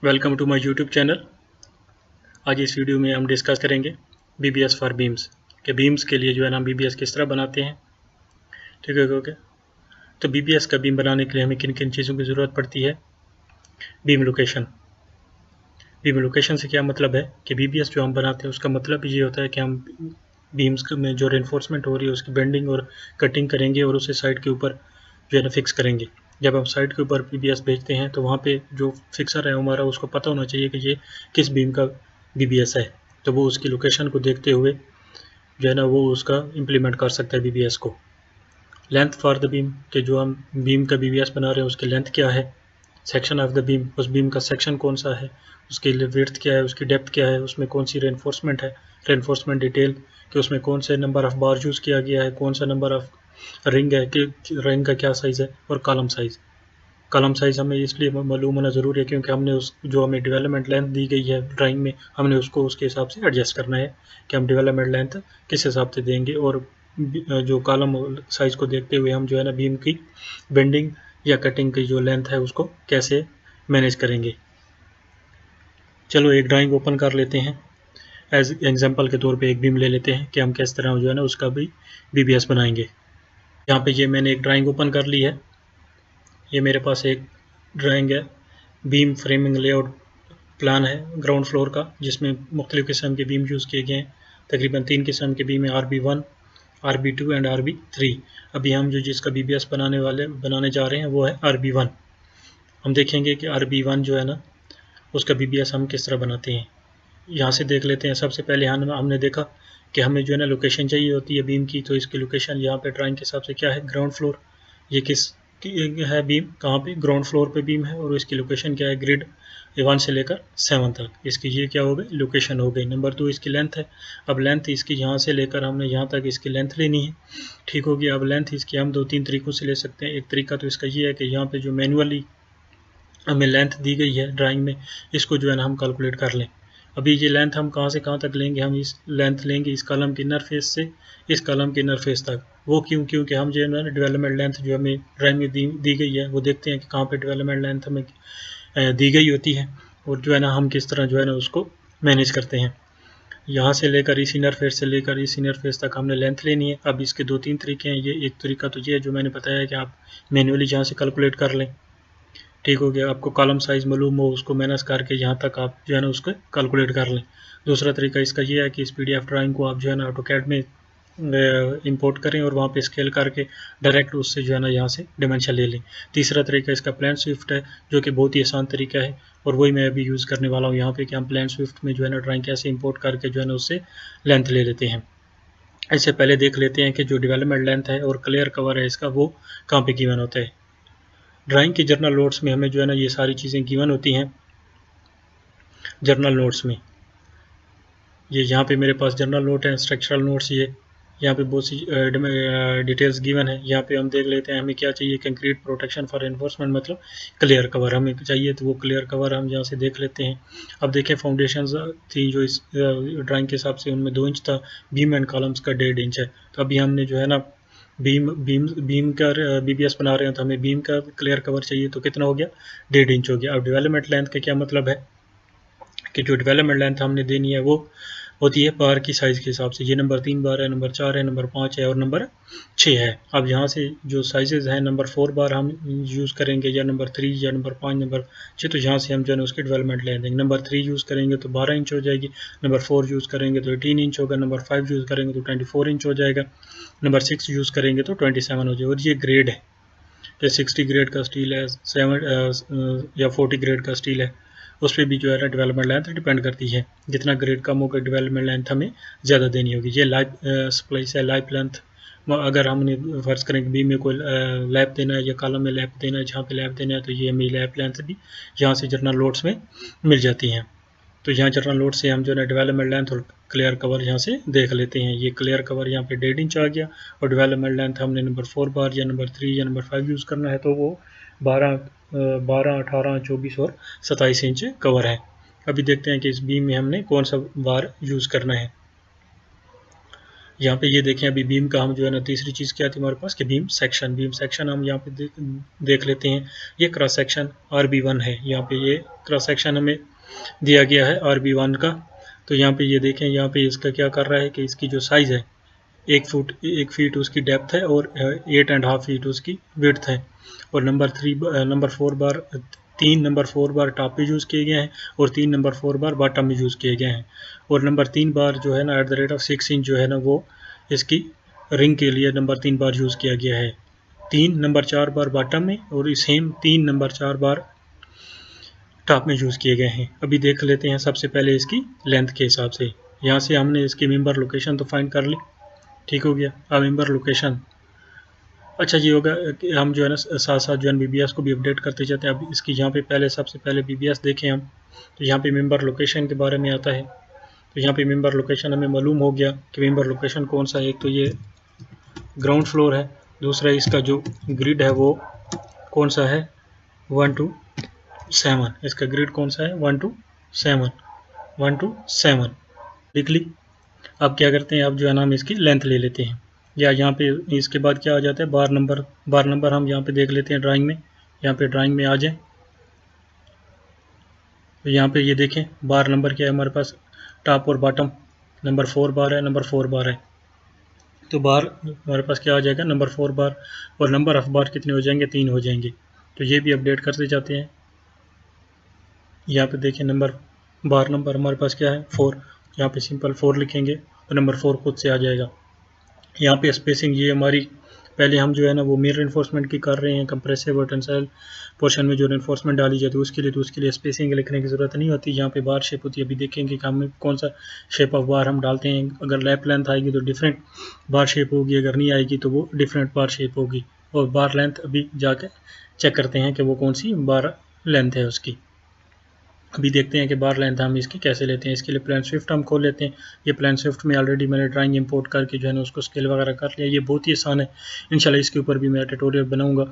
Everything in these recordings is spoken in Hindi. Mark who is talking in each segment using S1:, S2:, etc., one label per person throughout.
S1: Welcome to my YouTube channel. आज इस वीडियो में हम डिस्कस करेंगे बीबीएस फॉर बीम्स के बीम्स के लिए जो है ना बीबीएस किस तरह बनाते हैं। ठीक है, ओके। तो बीबीएस का बीम बनाने के लिए हमें किन किन चीज़ों की ज़रूरत पड़ती है। Beam location. बीम लोकेशन से क्या मतलब है कि बीबीएस जो हम बनाते हैं उसका मतलब ये होता है कि हम बीम्स में जो रेनफोर्समेंट हो रही है उसकी बेंडिंग और कटिंग करेंगे और उसे साइड के ऊपर जो है ना फिक्स करेंगे। जब हम साइड के ऊपर बीबीएस भेजते हैं तो वहाँ पे जो फिक्सर है हमारा उसको पता होना चाहिए कि ये किस बीम का बीबीएस है, तो वो उसकी लोकेशन को देखते हुए जो है ना वो उसका इम्प्लीमेंट कर सकता है बीबीएस को। लेंथ फॉर द बीम के जो हम बीम का बीबीएस बना रहे हैं उसकी लेंथ क्या है। सेक्शन ऑफ द बीम, उस बीम का सेक्शन कौन सा है, उसकी विड्थ क्या है, उसकी डेप्थ क्या है, उसमें कौन सी रेनफोर्समेंट है, रेनफोर्समेंट डिटेल कि उसमें कौन से नंबर ऑफ बार यूज़ किया गया है, कौन सा नंबर ऑफ रिंग है कि रिंग का क्या साइज़ है, और कॉलम साइज़। कॉलम साइज़ हमें इसलिए मालूम होना ज़रूरी है क्योंकि हमने उस जो हमें डेवलपमेंट लेंथ दी गई है ड्राइंग में हमने उसको उसके हिसाब से एडजस्ट करना है कि हम डेवलपमेंट लेंथ किस हिसाब से देंगे, और जो कॉलम साइज़ को देखते हुए हम जो है ना बीम की बेंडिंग या कटिंग की जो लेंथ है उसको कैसे मैनेज करेंगे। चलो एक ड्राइंग ओपन कर लेते हैं। एज एग्जांपल के तौर पे एक बीम ले लेते हैं कि हम किस तरह जो है ना उसका भी बीबीएस बनाएंगे। यहाँ पे ये मैंने एक ड्राइंग ओपन कर ली है। ये मेरे पास एक ड्राइंग है, बीम फ्रेमिंग लेआउट प्लान है ग्राउंड फ्लोर का, जिसमें मुख्तलिफ़ किस्म के बीम यूज़ किए गए हैं। तकरीबन 3 किस्म के बीम है, RB1, RB2 एंड RB3। अभी हम जो जिसका बीबीएस बनाने जा रहे हैं वो है RB1। हम देखेंगे कि RB1 जो है ना उसका बीबीएस हम किस तरह बनाते हैं। यहाँ से देख लेते हैं। सबसे पहले हमने देखा कि हमें जो है ना लोकेशन चाहिए होती है बीम की, तो इसकी लोकेशन यहाँ पे ड्राइंग के हिसाब से क्या है, ग्राउंड फ्लोर। ये किस है बीम, कहाँ पे, ग्राउंड फ्लोर पे बीम है, और इसकी लोकेशन क्या है, ग्रिड 1 से लेकर 7 तक। इसकी ये क्या हो गई, लोकेशन हो गई। नंबर 2 इसकी लेंथ है। अब लेंथ इसकी यहाँ से लेकर हमने यहाँ तक इसकी लेंथ लेनी है। ठीक होगी। अब लेंथ इसकी हम 2-3 तरीक़ों से ले सकते हैं। एक तरीका तो इसका ये है कि यहाँ पे जो मैनुअली हमें लेंथ दी गई है ड्राइंग में, इसको जो है ना हम कैलकुलेट कर लें। अभी ये लेंथ हम कहाँ से कहाँ तक लेंगे, हम इस लेंथ लेंगे इस कॉलम के इनर फेस से इस कॉलम के इनर फेस तक। वो क्योंकि हम जो है ना डेवलपमेंट लेंथ जो हमें ड्राइंग में दी गई है वो देखते हैं कि कहाँ पे डेवलपमेंट लेंथ हमें दी गई होती है, और जो है ना हम किस तरह जो है ना उसको मैनेज करते हैं। यहाँ से लेकर इस इनर फेस से लेकर इस इनर फेस तक हमने लेंथ लेनी है। अब इसके 2-3 तरीके हैं। ये एक तरीका तो ये है जो मैंने बताया है कि आप मैनुअली यहाँ से कैलकुलेट कर लें। ठीक हो गया। आपको कॉलम साइज़ मालूम हो उसको मैनेज करके यहाँ तक आप जो है ना उसको कैलकुलेट कर लें। दूसरा तरीका इसका ये है कि इस पीडीएफ ड्राइंग को आप जो है ना ऑटोकैड में इंपोर्ट करें और वहाँ पे स्केल करके डायरेक्ट उससे जो है ना यहाँ से डिमेंशन ले लें। तीसरा तरीका इसका प्लान स्विफ्ट है, जो कि बहुत ही आसान तरीका है, और वही मैं अभी यूज़ करने वाला हूँ यहाँ पे कि हम प्लान स्विफ्ट में जो है ना ड्राइंग कैसे इंपोर्ट करके जो है ना उससे लेंथ ले लेते हैं। इससे पहले देख लेते हैं कि जो डेवलपमेंट लेंथ है और क्लियर कवर है इसका वो कहाँ पे गिवन होता है। ड्राइंग के जर्नल नोट्स में हमें जो है ना ये सारी चीज़ें गिवन होती हैं। जर्नल नोट्स में ये यहाँ पे मेरे पास जर्नल नोट है, स्ट्रक्चरल नोट्स, ये यहाँ पे बहुत सी डिटेल्स गिवन है। यहाँ पे हम देख लेते हैं हमें क्या चाहिए, कंक्रीट प्रोटेक्शन फॉर एनफोर्समेंट, मतलब क्लियर कवर हमें चाहिए, तो वो क्लियर कवर हम यहाँ से देख लेते हैं। अब देखें फाउंडेशन थी जो इस ड्राइंग के हिसाब से उनमें 2 इंच था, बीम एंड कॉलम्स का 1.5 इंच है। तो अभी हमने जो है ना बीम का बीबीएस बना रहे हैं तो हमें बीम का क्लियर कवर चाहिए, तो कितना हो गया, 1.5 इंच हो गया। अब डेवलपमेंट लेंथ का क्या मतलब है कि जो डेवलपमेंट लेंथ हमने देनी है वो होती है बार की साइज़ के हिसाब से। ये नंबर 3 बार है, नंबर 4 है, नंबर 5 है और नंबर 6 है। अब यहाँ से जो साइजेज हैं, नंबर 4 बार हम यूज़ करेंगे या नंबर 3 या नंबर 5, नंबर 6, तो यहाँ से हम जो है उसकी डेवलपमेंट ले देंगे। नंबर 3 यूज़ करेंगे तो 12 इंच हो जाएगी, नंबर 4 यूज़ करेंगे तो 18 इंच होगा, नंबर 5 यूज़ करेंगे तो 24 इंच हो जाएगा, नंबर 6 यूज़ करेंगे तो 27 हो जाएगा। और ये ग्रेड है, या 60 ग्रेड का स्टील है, 7 या 40 ग्रेड का स्टील है, उस पर भी जो है ना डेवलपमेंट लेंथ डिपेंड करती है। जितना ग्रेड कम होगा डेवलपमेंट लेंथ हमें ज़्यादा देनी होगी। ये लाइफ स्प्लाइस है, लाइफ लेंथ। अगर हमने फर्ज करें कि बीम में कोई लैप देना है या कॉलम में लैप देना है, जहाँ पे लैप देना है तो ये हमें लैप लेंथ भी यहाँ से जर्नल लोड्स में मिल जाती हैं। तो यहाँ जर्नल लोड से हम जो है डेवलपमेंट लेंथ और क्लियर कवर यहाँ से देख लेते हैं। ये क्लियर कवर यहाँ पे 1.5 इंच आ गया, और डेवलपमेंट लेंथ हमने नंबर 4 बार या नंबर 3 या नंबर 5 यूज़ करना है तो वो 12, 18, 24 और 27 इंच कवर है। अभी देखते हैं कि इस बीम में हमने कौन सा बार यूज़ करना है। यहाँ पे ये देखें, अभी बीम का हम जो है ना तीसरी चीज़ क्या थी हमारे पास कि बीम सेक्शन हम यहाँ पे देख लेते हैं। ये क्रॉस सेक्शन RB1 है, यहाँ पे ये क्रॉस सेक्शन हमें दिया गया है RB1 का। तो यहाँ पे ये देखें, यहाँ पे इसका क्या कर रहा है कि इसकी जो साइज़ है 1 फीट उसकी डेप्थ है और 8.5 फीट उसकी विड्थ है। और नंबर 4 बार 3 नंबर 4 बार टॉप पे यूज़ किए गए हैं और 3 नंबर 4 बार बॉटम में यूज़ किए गए हैं। और नंबर 3 बार जो है ना @6 इंच जो है ना वो इसकी रिंग के लिए नंबर 3 बार यूज़ किया गया है। 3 नंबर 4 बार बॉटम में और सेम 3 नंबर 4 बार टॉप में यूज़ किए गए हैं। अभी देख लेते हैं सबसे पहले इसकी लेंथ के हिसाब से। यहाँ से हमने इसकी मेंबर लोकेशन तो फाइंड कर ली, ठीक हो गया। अब मेंबर लोकेशन, अच्छा ये होगा कि हम जो है ना साथ साथ जो है BBS को भी अपडेट करते जाते हैं। अब इसकी यहाँ पे पहले सबसे पहले BBS देखें हम, तो यहाँ पे मेंबर लोकेशन के बारे में आता है। तो यहाँ पे मेंबर लोकेशन हमें मालूम हो गया कि मेंबर लोकेशन कौन सा है। एक तो ये ग्राउंड फ्लोर है, दूसरा इसका जो ग्रिड है वो कौन सा है 1 to 7। इसका ग्रिड कौन सा है 1 to 7 लिख ली। अब क्या करते हैं, अब जो है ना हम इसकी लेंथ ले लेते हैं, या यहाँ पे इसके बाद क्या आ जाता है बार नंबर हम यहाँ पे देख लेते हैं ड्राइंग में। यहाँ पे ड्राइंग में आ जाए तो यहाँ पे ये देखें बार नंबर क्या है हमारे पास, टॉप और बॉटम नंबर 4 बार है, नंबर 4 बार है। तो बार हमारे पास क्या आ जाएगा नंबर 4 बार, और नंबर ऑफ बार कितने हो जाएंगे 3 हो जाएंगे। तो ये भी अपडेट करते जाते हैं। यहाँ पे देखें बार नंबर हमारे पास क्या है 4, यहाँ पे सिंपल 4 लिखेंगे तो नंबर 4 खुद से आ जाएगा। यहाँ पे स्पेसिंग ये हमारी पहले हम जो है ना वो मिरर इन्फोर्समेंट की कर रहे हैं, कंप्रेसिव और टेंसाइल पोर्शन में जो इन्फोर्समेंट डाली जाती है उसके लिए स्पेसिंग लिखने की ज़रूरत नहीं होती। यहाँ पे बार शेप होती है। अभी देखेंगे कि हमें कौन सा शेप ऑफ बार हम डालते हैं। अगर लैप लेंथ आएगी तो डिफरेंट बार शेप होगी, अगर नहीं आएगी तो वो डिफरेंट बार शेप होगी। और बार लेंथ अभी जाके चेक करते हैं कि वो कौन सी बार लेंथ है उसकी। अभी देखते हैं कि बार लेंथ हम इसकी कैसे लेते हैं। इसके लिए प्लान स्विफ्ट हम खोल लेते हैं। ये प्लान स्विफ्ट में ऑलरेडी मैंने ड्राइंग इंपोर्ट करके जो है ना उसको स्केल वगैरह कर लिया। ये बहुत ही आसान है, इंशाल्लाह इसके ऊपर भी मैं ट्यूटोरियल बनाऊंगा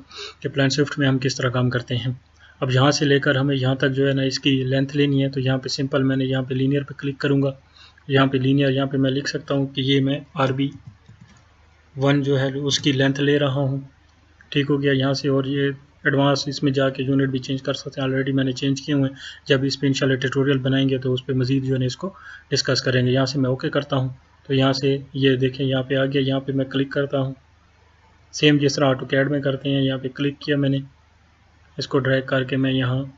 S1: कि प्लान स्विफ्ट में हम किस तरह काम करते हैं। अब यहाँ से लेकर हमें यहाँ तक जो है ना इसकी लेंथ लेनी है। तो यहाँ पे सिंपल मैंने यहाँ पे लीनियर पे क्लिक करूँगा। यहाँ पे लीनियर, यहाँ पे मैं लिख सकता हूँ कि ये मैं RB1 जो है उसकी लेंथ ले रहा हूँ, ठीक हो गया। यहाँ से और ये एडवांस इसमें जाके यूनिट भी चेंज कर सकते हैं, ऑलरेडी मैंने चेंज किए हुए हैं। जब इस पर इंशाल्लाह ट्यूटोरियल बनाएंगे तो उस पर मज़ीद जो है इसको डिस्कस करेंगे। यहाँ से मैं ओके करता हूँ तो यहाँ से ये देखें यहाँ पे आ गया। यहाँ पे मैं क्लिक करता हूँ सेम जिस तरह AutoCAD में करते हैं। यहाँ पे क्लिक किया मैंने, इसको ड्रैग करके मैं यहाँ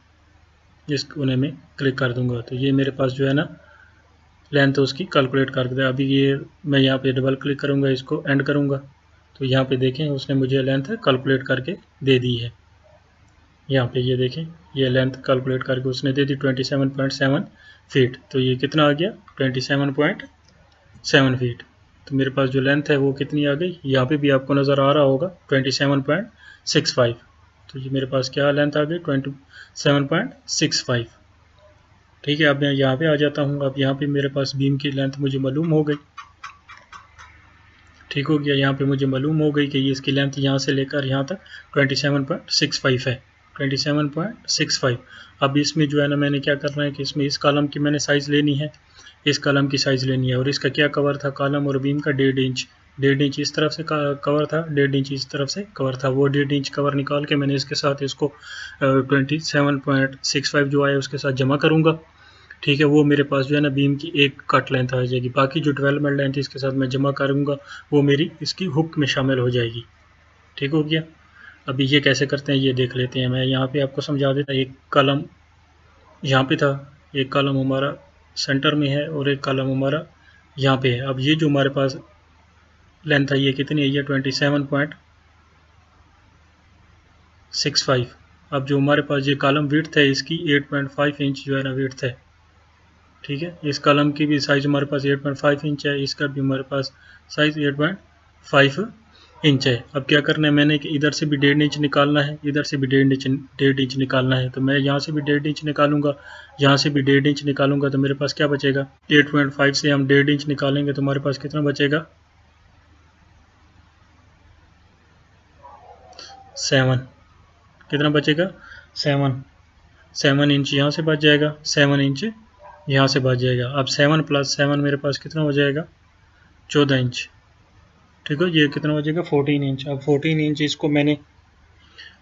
S1: इस कोने में क्लिक कर दूँगा तो ये मेरे पास जो है ना लेंथ उसकी कैलकुलेट कर दे। अभी ये मैं यहाँ पे डबल क्लिक करूँगा, इसको एंड करूँगा तो यहाँ पे देखें उसने मुझे लेंथ कैलकुलेट करके दे दी है। यहाँ पे ये देखें ये लेंथ कैलकुलेट करके उसने दे दी 27.7 फीट। तो ये कितना आ गया 27.7 फीट। तो मेरे पास जो लेंथ है वो कितनी आ गई, यहाँ पे भी आपको नज़र आ रहा होगा 27.65। तो ये मेरे पास क्या लेंथ आ गई 27.65। ठीक है। अब मैं यहाँ पे आ जाता हूँ। अब यहाँ पे मेरे पास बीम की लेंथ मुझे मालूम हो गई, ठीक हो गया। यहाँ पे मुझे मालूम हो गई कि ये इसकी लेंथ यहाँ से लेकर यहाँ तक 27.65 है, 27.65। अब इसमें जो है ना मैंने क्या करना है कि इसमें इस कॉलम की मैंने साइज़ लेनी है, इस कॉलम की साइज़ लेनी है। और इसका क्या कवर था कॉलम और बीम का 1.5 इंच इस तरफ से कवर था, 1.5 इंच इस तरफ से कवर था। वो 1.5 इंच कवर निकाल के मैंने इसके साथ इसको 27.65 जो आया उसके साथ जमा करूँगा, ठीक है। वो मेरे पास जो है ना बीम की एक कट लेंथ आ जाएगी। बाकी जो डेवलपमेंट लेंथ इसके साथ मैं जमा करूँगा वो मेरी इसकी हुक में शामिल हो जाएगी, ठीक हो गया। अभी ये कैसे करते हैं ये देख लेते हैं। मैं यहाँ पे आपको समझा देता। एक कॉलम यहाँ पे था, एक कॉलम हमारा सेंटर में है और एक कॉलम हमारा यहाँ पे है। अब ये जो हमारे पास लेंथ है ये कितनी है, ये 27.65। अब जो हमारे पास ये कॉलम विड्थ है इसकी 8.5 इंच जो है ना विड्थ है, ठीक है। इस कॉलम की भी साइज़ हमारे पास 8.5 इंच है, इसका भी हमारे पास साइज़ 8.5 इंच है। अब क्या करना है मैंने कि इधर से भी 1.5 इंच निकालना है, इधर से भी 1.5 इंच निकालना है। तो मैं यहाँ से भी 1.5 इंच निकालूंगा, यहाँ से भी 1.5 इंच निकालूंगा। तो मेरे पास क्या बचेगा 8.5 से हम 1.5 इंच निकालेंगे तो हमारे पास कितना बचेगा 7। कितना बचेगा 7 इंच यहाँ से बच जाएगा, 7 इंच यहाँ से बच जाएगा। अब 7 + 7 मेरे पास कितना हो जाएगा 14 इंच। ठीक है, ये कितना हो जाएगा 14 इंच। अब 14 इंच इसको मैंने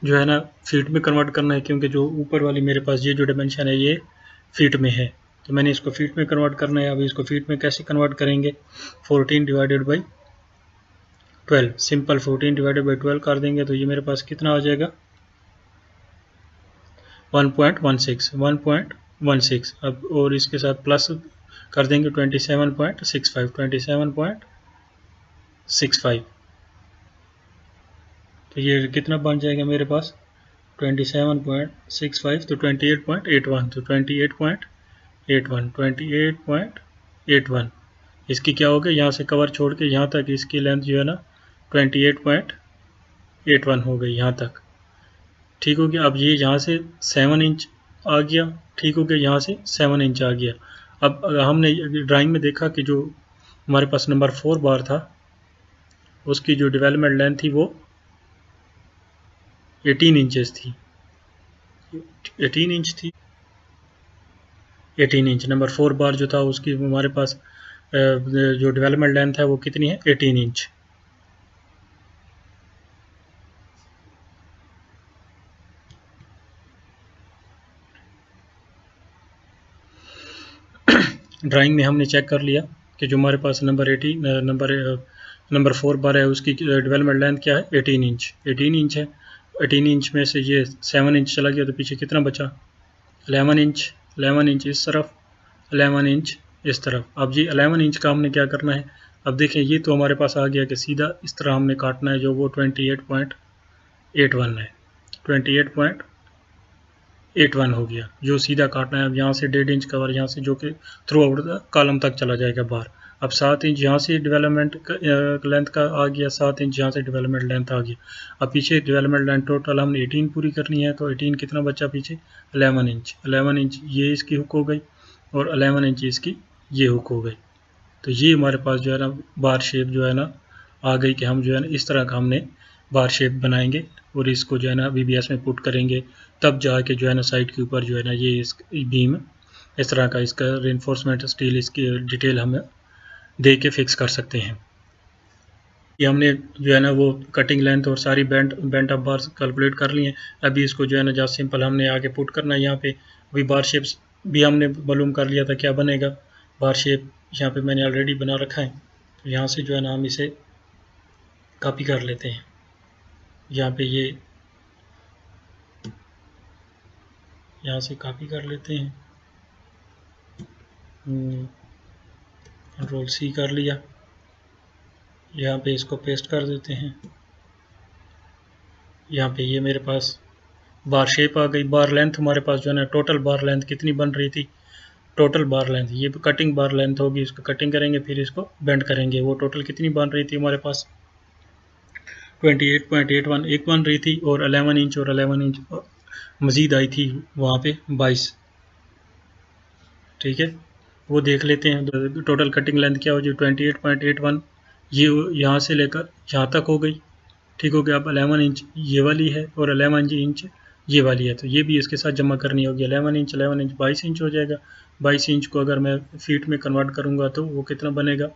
S1: जो है ना फीट में कन्वर्ट करना है, क्योंकि जो ऊपर वाली मेरे पास ये जो डायमेंशन है ये फीट में है, तो मैंने इसको फीट में कन्वर्ट करना है। अब इसको फीट में कैसे कन्वर्ट करेंगे, 14 divided by 12, simple 14 divided by 12 कर देंगे तो ये मेरे पास कितना आ जाएगा 1.16। अब और इसके साथ प्लस कर देंगे 27.65, तो ये कितना बन जाएगा मेरे पास 27.65, तो 28.81, तो 28.81 इसकी क्या हो गया, यहाँ से कवर छोड़ के यहाँ तक इसकी लेंथ जो है ना 28.81 हो गई यहाँ तक। ठीक हो गया। अब ये यहाँ से 7 इंच आ गया, ठीक हो गया, यहाँ से 7 इंच आ गया। अब हमने ड्राइंग में देखा कि जो हमारे पास नंबर 4 बार था उसकी जो डेवलपमेंट लेंथ थी वो 18 इंचेस थी, 18 इंच थी। 18 इंच नंबर 4 बार जो था उसकी हमारे पास जो डेवलपमेंट लेंथ है वो कितनी है 18 इंच। ड्राइंग में हमने चेक कर लिया कि जो हमारे पास नंबर 4 बार है उसकी डेवलपमेंट लेंथ क्या है 18 इंच, 18 इंच है। 18 इंच में से ये 7 इंच चला गया तो पीछे कितना बचा 11 इंच, 11 इंच इस तरफ, 11 इंच इस तरफ। अब जी 11 इंच का हमने क्या करना है, अब देखें ये तो हमारे पास आ गया कि सीधा इस तरह हमने काटना है, जो वो 28.81 है, 28.81 हो गया जो सीधा काटना है। अब यहाँ से 1.5 इंच कवर यहाँ से जो कि थ्रू आउट कॉलम तक चला जाएगा बाहर। अब 7 इंच यहाँ से डेवलपमेंट लेंथ का आ गया, 7 इंच यहाँ से डेवलपमेंट लेंथ आ गया। अब पीछे डेवलपमेंट लेंथ टोटल हमने 18 पूरी करनी है, तो 18 कितना बचा पीछे 11 इंच, 11 इंच ये इसकी हुक हो गई और 11 इंच इसकी ये हुक हो गई। तो ये हमारे पास जो है ना बार शेप जो है ना आ गई कि हम जो है ना इस तरह का हमने बार शेप बनाएंगे और इसको जो है ना BBS में पुट करेंगे, तब जाके जो है ना साइड के ऊपर जो है ना ये इस बीम इस तरह का इसका रेनफोर्समेंट स्टील इसकी डिटेल हम दे के फिक्स कर सकते हैं। ये हमने जो है ना वो कटिंग लेंथ और सारी बेंट ऑफ बार्स कैलकुलेट कर ली हैं। अभी इसको जो है ना जहाँ सिंपल हमने आगे पुट करना है, यहाँ पे अभी बार शेप्स भी हमने मालूम कर लिया था क्या बनेगा। बार शेप यहाँ पे मैंने ऑलरेडी बना रखा है, तो यहाँ से जो है ना हम इसे कॉपी कर लेते हैं। यहाँ पे ये यहाँ से कॉपी कर लेते हैं, कंट्रोल C कर लिया, यहाँ पे इसको पेस्ट कर देते हैं। यहाँ पे ये मेरे पास बार शेप आ गई। बार लेंथ हमारे पास जो है ना टोटल बार लेंथ कितनी बन रही थी, टोटल बार लेंथ ये कटिंग बार लेंथ होगी, इसको कटिंग करेंगे फिर इसको बेंड करेंगे, वो टोटल कितनी बन रही थी हमारे पास 28.81 एक बन रही थी, और 11 इंच और 11 इंच मज़ीद आई थी वहाँ पे 22। ठीक है, वो देख लेते हैं टोटल कटिंग लेंथ क्या हो जी 28.81 ये यहाँ से लेकर यहाँ तक हो गई। ठीक हो गया। अब 11 इंच ये वाली है और 11 इंच ये वाली है, तो ये भी इसके साथ जमा करनी होगी। 11 इंच 22 इंच हो जाएगा। 22 इंच को अगर मैं फीट में कन्वर्ट करूँगा तो वो कितना बनेगा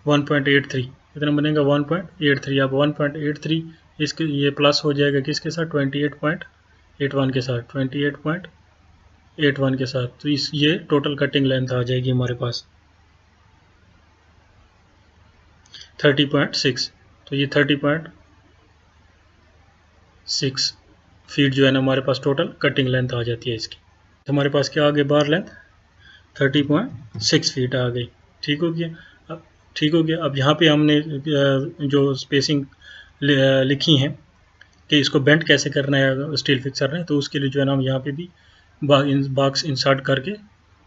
S1: 1.83, कितना बनेगा 1.83। अब 1.83 इसके ये प्लस हो जाएगा किसके साथ 28.81 के साथ, 28.81 के साथ, तो इस ये टोटल कटिंग लेंथ आ जाएगी हमारे पास 30.6। तो ये 30.6 फीट जो है ना हमारे पास टोटल कटिंग लेंथ आ जाती है इसकी। तो हमारे पास क्या आ गई बार लेंथ 30.6 फीट आ गई। ठीक हो गया। अब ठीक हो गया। अब यहाँ पे हमने जो स्पेसिंग लिखी हैं कि इसको बेंड कैसे करना है स्टील फिक्सर में, तो उसके लिए जो है ना हम यहाँ पे भी बॉक्स इंसर्ट करके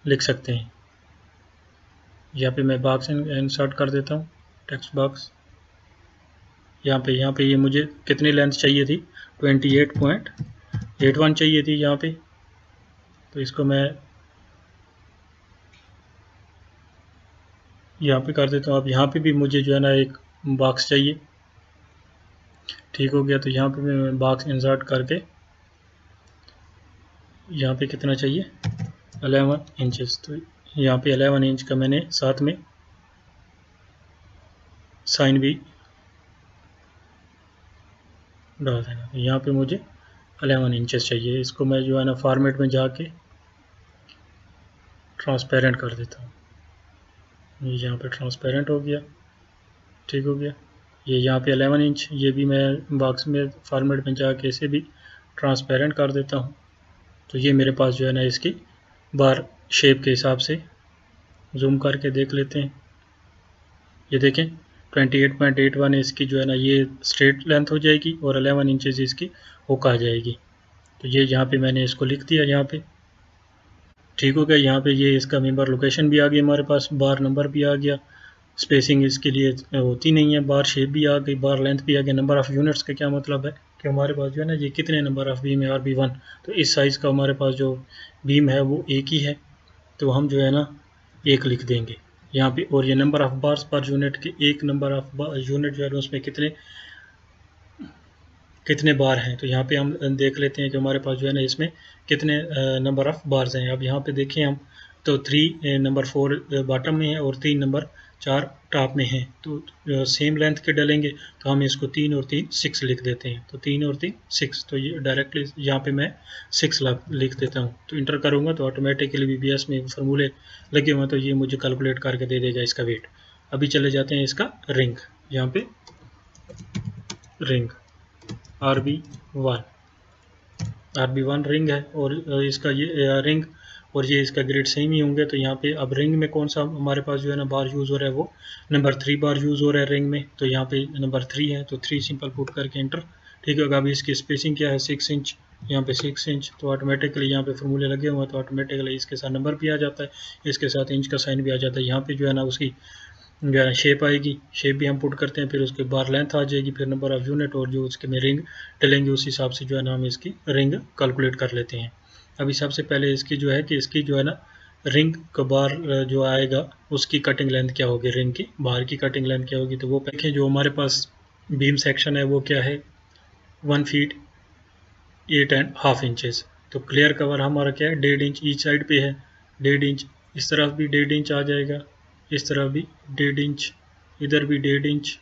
S1: लिख सकते हैं। यहाँ पे मैं बॉक्स इंसर्ट कर देता हूँ, टेक्स्ट बॉक्स। यहाँ पे ये मुझे कितनी लेंथ चाहिए थी 28.81 चाहिए थी यहाँ पे, तो इसको मैं यहाँ पे कर देता हूँ। अब यहाँ पे भी मुझे जो है ना एक बॉक्स चाहिए। ठीक हो गया। तो यहाँ पे मैं बॉक्स इंसर्ट करके यहाँ पे कितना चाहिए 11 इंचेस, तो यहाँ पे 11 इंच का मैंने साथ में साइन भी डाल देना। तो यहाँ पे मुझे 11 इंचेस चाहिए। इसको मैं जो है ना फॉर्मेट में जाके ट्रांसपेरेंट कर देता हूँ। ये यहाँ पे ट्रांसपेरेंट हो गया, ठीक हो गया। ये यहाँ पे 11 इंच, ये भी मैं बॉक्स में फॉर्मेट में जाके इसे भी ट्रांसपेरेंट कर देता हूँ। तो ये मेरे पास जो है ना इसकी बार शेप के हिसाब से जूम करके देख लेते हैं। ये देखें 28.81 इसकी जो है ना ये स्ट्रेट लेंथ हो जाएगी और 11 इंचेस इसकी हुक आ जाएगी। तो ये यहाँ पे मैंने इसको लिख दिया यहाँ पे, ठीक हो गया। यहाँ पे ये इसका मेंबर लोकेशन भी आ गई हमारे पास, बार नंबर भी आ गया, स्पेसिंग इसके लिए होती नहीं है, बार शेप भी आ गई, बार लेंथ भी आ गई। नंबर ऑफ़ यूनिट्स का क्या मतलब है कि हमारे पास जो है ना ये कितने नंबर ऑफ़ बीम है, RB1। तो इस साइज़ का हमारे पास जो बीम है वो एक ही है, तो हम जो है ना एक लिख देंगे यहाँ पे। और ये number of bars per unit के एक नंबर ऑफ़ यूनिट जो है उसमें कितने बार हैं। तो यहाँ पे हम देख लेते हैं कि हमारे पास जो है ना इसमें कितने नंबर ऑफ़ बार्स हैं। अब यहाँ पे देखें हम तो 3 नंबर 4 बॉटम में है और 3 नंबर 4 टॉप में है। तो सेम लेंथ के डलेंगे, तो हम इसको 3 और 3 6 लिख देते हैं। तो 3 और 3 6, तो ये डायरेक्टली यहाँ पे मैं 6 लिख देता हूँ। तो इंटर करूँगा तो ऑटोमेटिकली BBS में फार्मूले लगे हुए हैं, तो ये मुझे कैलकुलेट करके दे देगा इसका वेट। अभी चले जाते हैं इसका रिंग, यहाँ पे रिंग RB1 रिंग है और इसका ये रिंग और ये इसका ग्रेड सेम ही होंगे। तो यहाँ पे अब रिंग में कौन सा हमारे पास जो है ना बार यूज़ हो रहा है, वो नंबर 3 बार यूज़ हो रहा है रिंग में। तो यहाँ पे नंबर 3 है, तो 3 सिंपल पुट करके एंटर, ठीक है। अभी इसकी स्पेसिंग क्या है 6 इंच, यहाँ पे 6 इंच। तो ऑटोमेटिकली यहाँ पे फॉर्मूले लगे हुए हैं, तो ऑटोमेटिकली इसके साथ नंबर भी आ जाता है, इसके साथ इंच का साइन भी आ जाता है। यहाँ पे जो है ना उसकी जो है ना शेप आएगी, शेप भी हम पुट करते हैं, फिर उसके बार लेंथ आ जाएगी, फिर नंबर ऑफ़ यूनिट और जो उसके में रिंग डलेंगे उस हिसाब से जो है ना हम इसकी रिंग कैलकुलेट कर लेते हैं। अभी सबसे पहले इसकी जो है कि इसकी जो है ना रिंग का बार जो आएगा उसकी कटिंग लेंथ क्या होगी, रिंग की बाहर की कटिंग लेंथ क्या होगी। तो वो देखें जो हमारे पास बीम सेक्शन है वो क्या है 1 फीट 8.5 इंचेस। तो क्लियर कवर हमारा क्या है 1.5 इंच ईच साइड पे है, 1.5 इंच इस तरफ भी 1.5 इंच आ जाएगा, इस तरफ भी 1.5 इंच, इधर भी 1.5 इंच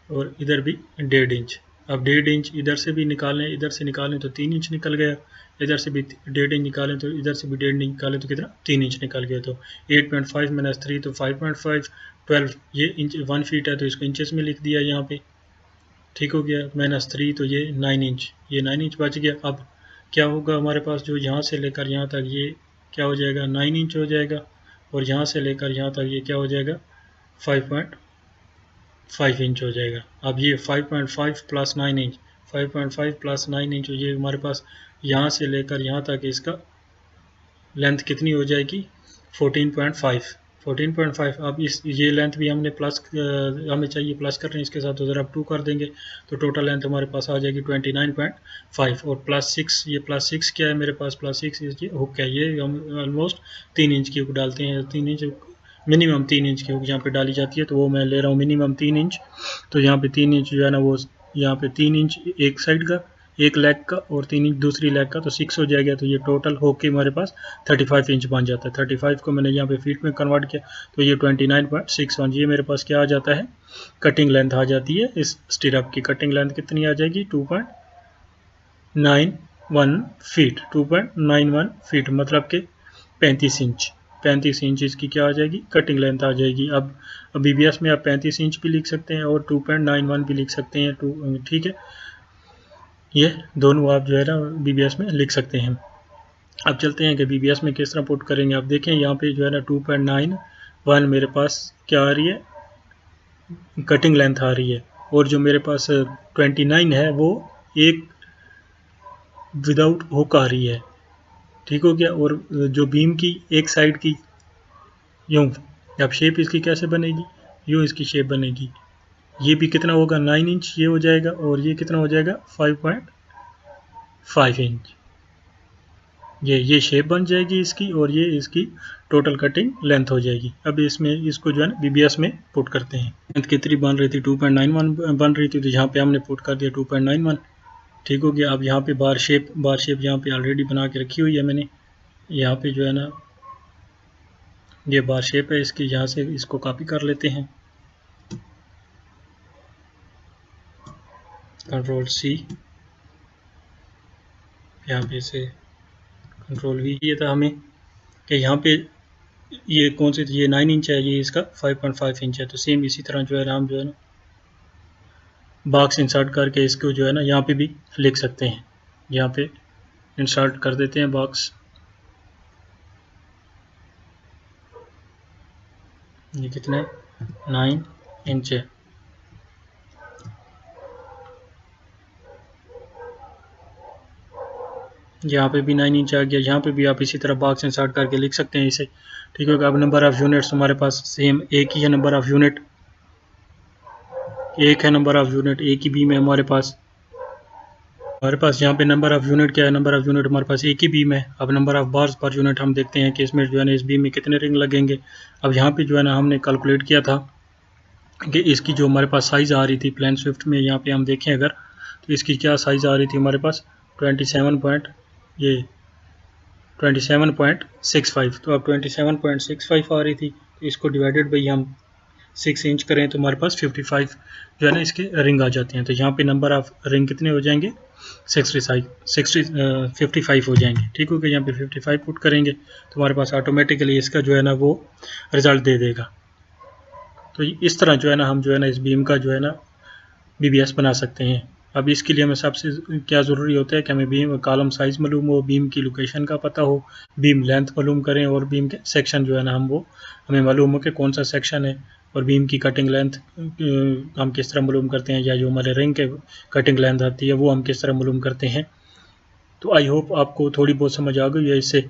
S1: और इधर भी 1.5 इंच। अब 1.5 इंच इधर से भी निकालें, इधर से निकालें तो 3 इंच निकल गया, इधर से भी 1.5 इंच निकालें तो इधर से भी 1.5 इंच निकालें तो कितना 3 इंच निकल गया। तो 8.5 माइनस 3 तो 5.5, 12 ये इंच 1 फीट है तो इसको इंचेस में लिख दिया यहाँ पे, ठीक हो गया। माइनस 3 तो ये 9 इंच, ये 9 इंच बच गया। अब क्या होगा हमारे पास जो यहाँ से लेकर यहाँ तक ये क्या हो जाएगा 9 इंच हो जाएगा, और यहाँ से लेकर यहाँ तक ये क्या हो जाएगा 5.5 इंच हो जाएगा। अब ये 5.5 प्लस 9 इंच, 5.5 प्लस 9 इंच, ये हमारे पास यहाँ से लेकर यहाँ तक इसका लेंथ कितनी हो जाएगी 14.5। 14.5। अब इस ये लेंथ भी हमने प्लस हमें चाहिए प्लस करने, इसके साथ उधर अब 2 कर देंगे तो टोटल लेंथ हमारे पास आ जाएगी 29.5 और प्लस 6, ये प्लस 6 क्या है मेरे पास प्लस 6 ये हुक है, ये हम ऑलमोस्ट 3 इंच की हुक डालते हैं, 3 इंच मिनिमम 3 इंच की हुक यहाँ पे डाली जाती है, तो वो मैं ले रहा हूँ मिनिमम 3 इंच। तो यहाँ पे 3 इंच जो है ना वो यहाँ पे 3 इंच एक साइड का, एक लेग का और 3 इंच दूसरी लेग का, तो 6 हो जाएगा। तो ये टोटल होके हमारे पास 35 इंच बन जाता है। 35 को मैंने यहाँ पे फीट में कन्वर्ट किया तो ये 29.61, ये मेरे पास क्या आ जाता है कटिंग लेंथ आ जाती है। इस स्टिरअप की कटिंग लेंथ कितनी आ जाएगी 2.91 फीट, 2.91 फीट मतलब कि 35 इंच, 35 इंच इसकी क्या आ जाएगी कटिंग लेंथ आ जाएगी। अब BBS में आप 35 इंच भी लिख सकते हैं और 2.91 भी लिख सकते हैं, ठीक है, ये दोनों आप जो है ना BBS में लिख सकते हैं। अब चलते हैं कि BBS में किस तरह पुट करेंगे। आप देखें यहाँ पे जो है ना 2.91 मेरे पास क्या आ रही है कटिंग लेंथ आ रही है, और जो मेरे पास 29 है वो एक विदाउट हुक आ रही है, ठीक हो गया। और जो बीम की एक साइड की यूँ, अब शेप इसकी कैसे बनेगी, यूँ इसकी शेप बनेगी, ये भी कितना होगा 9 इंच ये हो जाएगा, और ये कितना हो जाएगा 5.5 इंच, ये शेप बन जाएगी इसकी, और ये इसकी टोटल कटिंग लेंथ हो जाएगी। अब इसमें इसको जो है ना BBS में पुट करते हैं। लेंथ कितनी बन रही थी 2.91 बन रही थी, तो यहाँ पे हमने पुट कर दिया 2.91, ठीक हो गया। अब यहाँ पे बार शेप यहाँ पे ऑलरेडी बना के रखी हुई है मैंने, यहाँ पे जो है ना ये बार शेप है इसकी, यहाँ से इसको कॉपी कर लेते हैं, कंट्रोल सी, यहाँ पे से कंट्रोल वी किया था हमें कि यहाँ पे ये कौन सी, ये 9 इंच है, ये इसका 5.5 इंच है। तो सेम इसी तरह जो है हम जो है ना बॉक्स इंसर्ट करके इसको जो है ना यहाँ पे भी लिख सकते हैं। यहाँ पे इंसर्ट कर देते हैं बॉक्स, ये कितना है 9 इंच है। यहाँ पे भी 9 इंच आ गया। यहाँ पे भी आप इसी तरह बॉक्स इंसर्ट करके लिख सकते हैं इसे, ठीक है। अब नंबर ऑफ़ यूनिट्स हमारे पास सेम एक ही है, नंबर ऑफ़ यूनिट एक है, नंबर ऑफ़ यूनिट एक ही बीम है हमारे पास। यहाँ पे नंबर ऑफ़ यूनिट क्या है, नंबर ऑफ़ यूनिट हमारे पास एक ही बीम है। अब number of bars per unit हम देखते हैं कि इसमें जो है ना इस बीम में कितने रिंग लगेंगे। अब यहाँ पे जो है ना हमने कैलकुलेट किया था कि इसकी जो हमारे पास साइज़ आ रही थी प्लेन स्विफ्ट में, यहाँ पे हम देखें अगर तो इसकी क्या साइज़ आ रही थी हमारे पास 27.65। तो अब 27.65 आ रही थी, तो इसको डिवाइडेड बाई हम 6 इंच करें तो हमारे पास 55 जो है ना इसके रिंग आ जाते हैं। तो यहाँ पे नंबर ऑफ रिंग कितने हो जाएंगे 55 हो जाएंगे, ठीक हो गया। यहाँ पे 55 पुट करेंगे तो हमारे पास ऑटोमेटिकली इसका जो है ना वो रिज़ल्ट दे देगा। तो इस तरह जो है ना हम जो है ना इस बीम का जो है ना BBS बना सकते हैं। अब इसके लिए हमें सबसे क्या ज़रूरी होता है कि हमें बीम कॉलम साइज़ मालूम हो, बीम की लोकेशन का पता हो, बीम लेंथ मालूम करें और बीम के सेक्शन जो है ना हमें मालूम हो कि कौन सा सेक्शन है, और बीम की कटिंग लेंथ हम किस तरह मालूम करते हैं, या जो हमारे रिंग के कटिंग लेंथ आती है वो हम किस तरह मालूम करते हैं। तो आई होप आपको थोड़ी बहुत समझ आ गई है इससे।